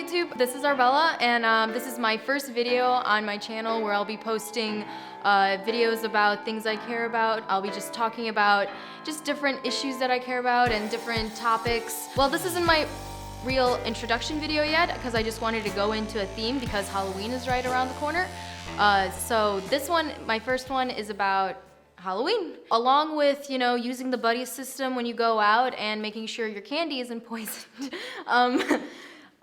YouTube, this is Arbella, and this is my first video on my channel where I'll be posting videos about things I care about. I'll be just talking about just different issues that I care about and different topics. Well, this isn't my real introduction video yet because I just wanted to go into a theme because Halloween is right around the corner. So this one, my first one, is about Halloween. Along with, using the buddy system when you go out and making sure your candy isn't poisoned.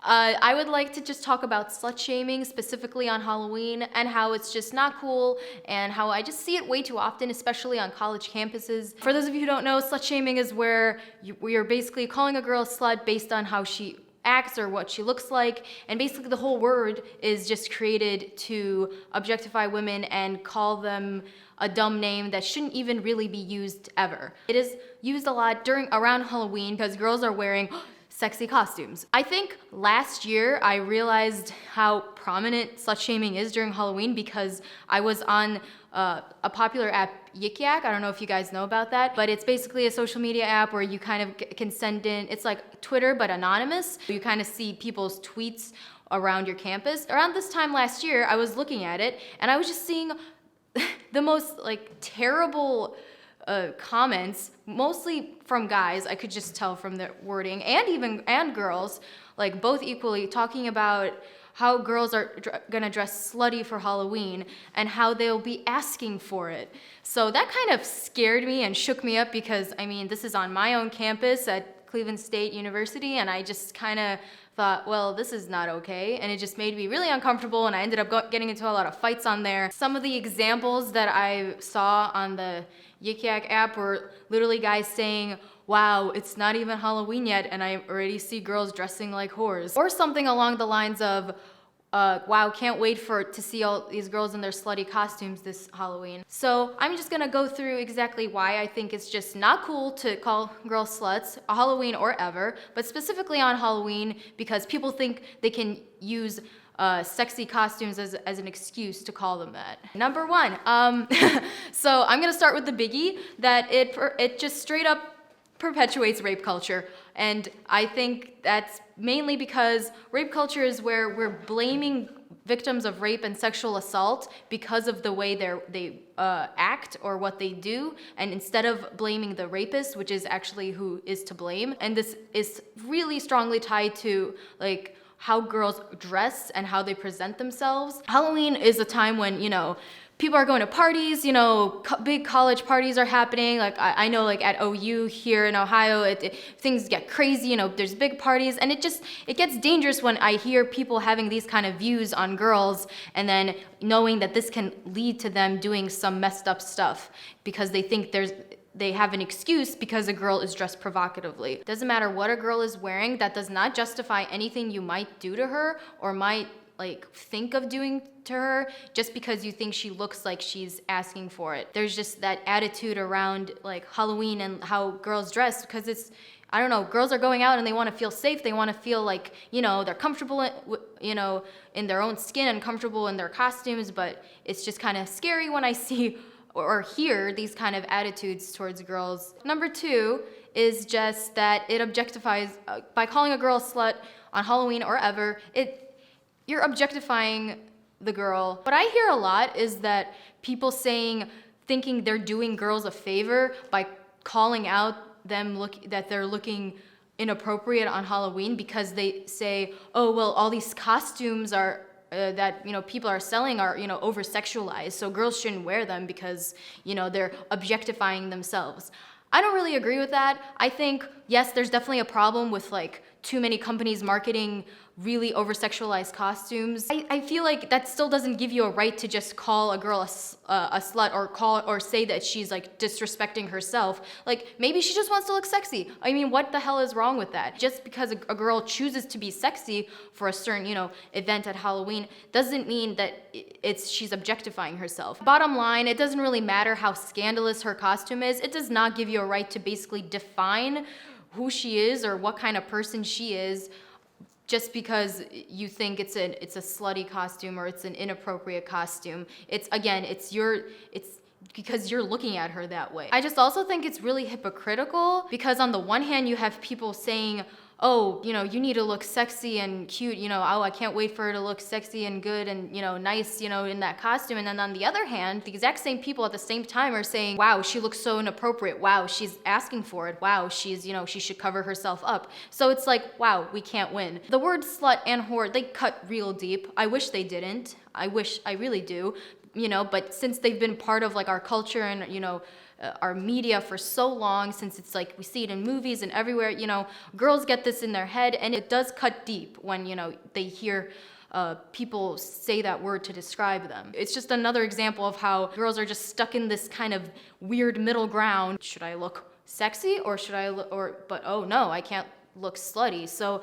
I would like to just talk about slut shaming, specifically on Halloween, and how it's just not cool, and how I just see it way too often, especially on college campuses. For those of you who don't know, slut shaming is where we are basically calling a girl a slut based on how she acts or what she looks like, and basically the whole word is just created to objectify women and call them a dumb name that shouldn't even really be used ever. It is used a lot around Halloween because girls are wearing sexy costumes. I think last year I realized how prominent slut shaming is during Halloween because I was on a popular app, Yik Yak. I don't know if you guys know about that, but it's basically a social media app where you kind of can send in, it's like Twitter but anonymous. You kind of see people's tweets around your campus. Around this time last year, I was looking at it and I was just seeing the most terrible comments, mostly from guys. I could just tell from the wording, and girls, both equally, talking about how girls are gonna dress slutty for Halloween and how they'll be asking for it. So that kind of scared me and shook me up because, this is on my own campus at Cleveland State University, and I just kind of thought, well, this is not okay, and it just made me really uncomfortable, and I ended up getting into a lot of fights on there. Some of the examples that I saw on the Yik Yak app were literally guys saying, wow, it's not even Halloween yet, and I already see girls dressing like whores. Or something along the lines of, wow, can't wait to see all these girls in their slutty costumes this Halloween. So I'm just gonna go through exactly why I think it's just not cool to call girls sluts, Halloween or ever, but specifically on Halloween because people think they can use sexy costumes as an excuse to call them that. Number one, so I'm gonna start with the biggie, that it just straight up perpetuates rape culture. And I think that's mainly because rape culture is where we're blaming victims of rape and sexual assault because of the way they act or what they do, and instead of blaming the rapist, which is actually who is to blame. And this is really strongly tied to how girls dress and how they present themselves. Halloween is a time when, people are going to parties, big college parties are happening. I know at OU here in Ohio, things get crazy, there's big parties, and it gets dangerous when I hear people having these kind of views on girls and then knowing that this can lead to them doing some messed up stuff because they think they have an excuse because a girl is dressed provocatively. Doesn't matter what a girl is wearing, that does not justify anything you might do to her or might think of doing to her just because you think she looks like she's asking for it. There's just that attitude around Halloween and how girls dress because it's, I don't know, girls are going out and they want to feel safe. They want to feel they're comfortable, in their own skin and comfortable in their costumes, but it's just kind of scary when I see or hear these kind of attitudes towards girls. Number two is just that it objectifies, by calling a girl a slut on Halloween or ever, you're objectifying the girl. What I hear a lot is that people thinking they're doing girls a favor by calling out them that they're looking inappropriate on Halloween because they say, oh, well, all these costumes are that people are selling are over sexualized, so girls shouldn't wear them because they're objectifying themselves. I don't really agree with that. I think yes, there's definitely a problem with too many companies marketing really over-sexualized costumes. I feel like that still doesn't give you a right to just call a girl a slut or say that she's disrespecting herself. Maybe she just wants to look sexy. What the hell is wrong with that? Just because a girl chooses to be sexy for a certain event at Halloween doesn't mean that she's objectifying herself. Bottom line, it doesn't really matter how scandalous her costume is. It does not give you a right to basically define who she is or what kind of person she is just because you think it's a slutty costume or it's an inappropriate costume. It's because you're looking at her that way. I just also think it's really hypocritical because on the one hand you have people saying, oh, you need to look sexy and cute, oh, I can't wait for her to look sexy and good and, nice, in that costume. And then on the other hand, the exact same people at the same time are saying, wow, she looks so inappropriate. Wow, she's asking for it. Wow, she's, she should cover herself up. So it's like, wow, we can't win. The word slut and whore, they cut real deep. I wish they didn't. I really do, but since they've been part of like our culture and, our media for so long, since it's like we see it in movies and everywhere, girls get this in their head, and it does cut deep when, they hear people say that word to describe them. It's just another example of how girls are just stuck in this kind of weird middle ground. Should I look sexy or should I look, but oh no, I can't look slutty. So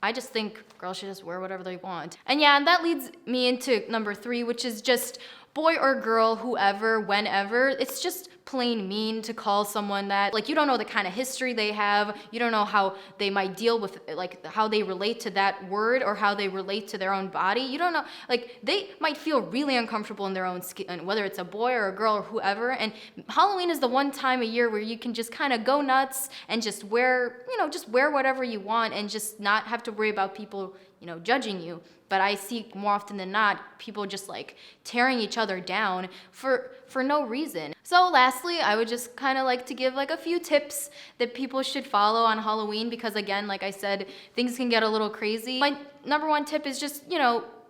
I just think girls should just wear whatever they want. And yeah, and that leads me into number 3, which is just boy or girl, whoever, whenever. It's just plain mean to call someone that. Like, you don't know the kind of history they have. You don't know how they might deal with, like, how they relate to that word or how they relate to their own body. You don't know, like, they might feel really uncomfortable in their own skin, whether it's a boy or a girl or whoever. And Halloween is the one time a year where you can just kind of go nuts and just wear, just wear whatever you want and just not have to worry about people, judging you. But I see more often than not people just like tearing each other down for no reason. So lastly, I would just kind of like to give like a few tips that people should follow on Halloween, because again, like I said, things can get a little crazy. My number 1 tip is just,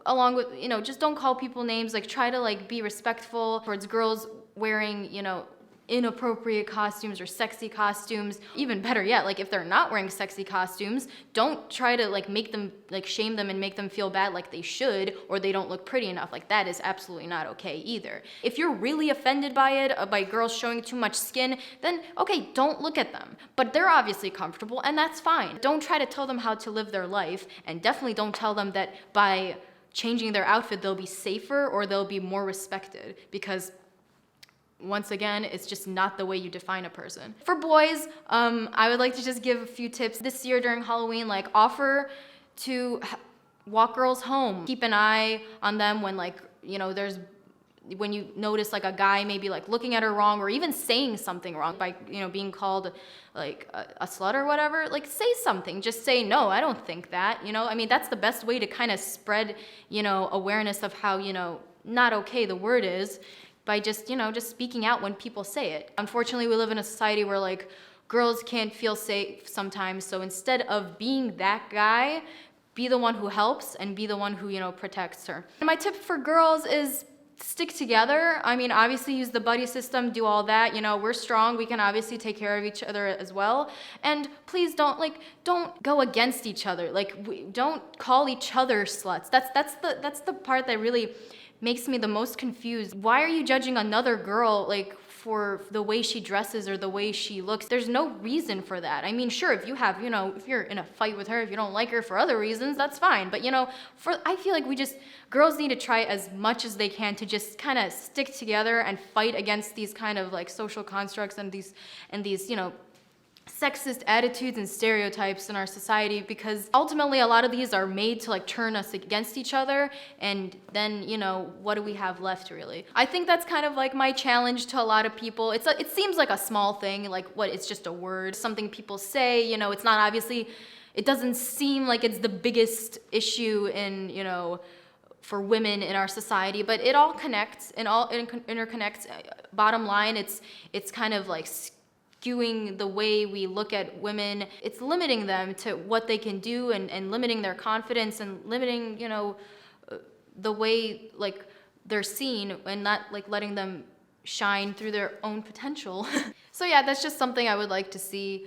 along with, just don't call people names. Like, try to like be respectful towards girls wearing, inappropriate costumes or sexy costumes. Even better yet, like if they're not wearing sexy costumes, don't try to like make them, like shame them and make them feel bad like they should, or they don't look pretty enough. Like, that is absolutely not okay either. If you're really offended by it, by girls showing too much skin, then okay, don't look at them. But they're obviously comfortable, and that's fine. Don't try to tell them how to live their life, and definitely don't tell them that by changing their outfit they'll be safer or they'll be more respected, because once again, it's just not the way you define a person. For boys, I would like to just give a few tips. This year during Halloween, like, offer to walk girls home. Keep an eye on them when, like, when you notice like a guy maybe like looking at her wrong or even saying something wrong by, being called like a slut or whatever. Like, say something. Just say, no, I don't think that. I mean, that's the best way to kind of spread, awareness of how, not okay the word is, by just, just speaking out when people say it. Unfortunately, we live in a society where like girls can't feel safe sometimes. So instead of being that guy, be the one who helps and be the one who, protects her. And my tip for girls is stick together. I mean, obviously use the buddy system, do all that. We're strong. We can obviously take care of each other as well. And please don't go against each other. Like, don't call each other sluts. That's the part that really makes me the most confused. Why are you judging another girl like for the way she dresses or the way she looks? There's no reason for that. I mean, sure, if you have, if you're in a fight with her, if you don't like her for other reasons, that's fine. But I feel like girls need to try as much as they can to just kind of stick together and fight against these kind of like social constructs and these sexist attitudes and stereotypes in our society, because ultimately a lot of these are made to like turn us against each other, and then what do we have left really? I think that's kind of like my challenge to a lot of people. It seems like a small thing, like it's just a word, something people say, it's not obviously, it doesn't seem like it's the biggest issue in for women in our society, but it all connects and all interconnects. Bottom line, it's kind of like skewing the way we look at women. It's limiting them to what they can do and limiting their confidence and limiting, the way like they're seen, and not like letting them shine through their own potential. So yeah, that's just something I would like to see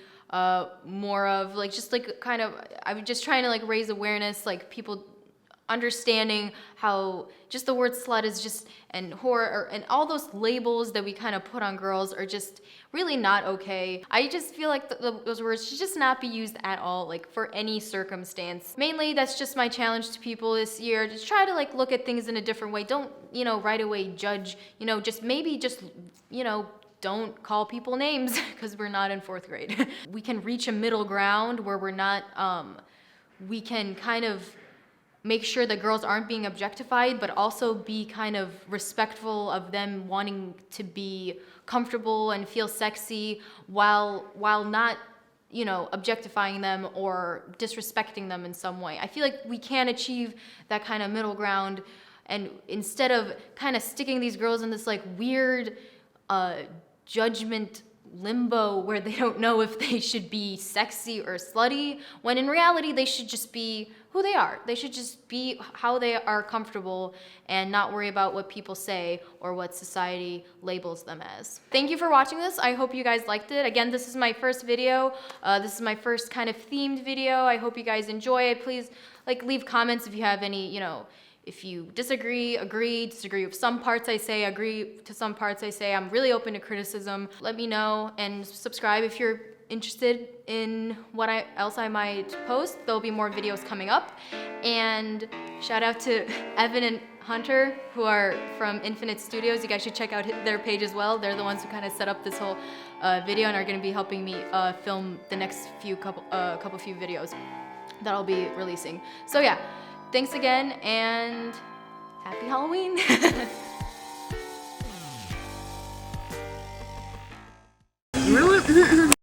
more of. Like, just like kind of, I'm just trying to like raise awareness, like people understanding how just the word slut is just, and whore, and all those labels that we kind of put on girls are just really not okay. I just feel like those words should just not be used at all, like for any circumstance. Mainly, that's just my challenge to people this year. Just try to like look at things in a different way. Don't, right away judge, don't call people names because we're not in 4th grade. We can reach a middle ground where we're not, we can kind of make sure that girls aren't being objectified, but also be kind of respectful of them wanting to be comfortable and feel sexy while not, you know, objectifying them or disrespecting them in some way. I feel like we can achieve that kind of middle ground, and instead of kind of sticking these girls in this like weird judgment limbo where they don't know if they should be sexy or slutty, when in reality they should just be who they are. They should just be how they are comfortable and not worry about what people say or what society labels them as. Thank you for watching this. I hope you guys liked it. Again, this is my first video. This is my first kind of themed video. I hope you guys enjoy it. Please like leave comments if you have any, you know, if you disagree, agree, disagree with some parts I say, agree to some parts I say. I'm really open to criticism. Let me know, and subscribe if you're interested in what else I might post. There'll be more videos coming up. And shout out to Evan and Hunter, who are from Enfinite Studios. You guys should check out their page as well. They're the ones who kind of set up this whole video and are going to be helping me film the next couple few videos that I'll be releasing. So yeah. Thanks again, and happy Halloween!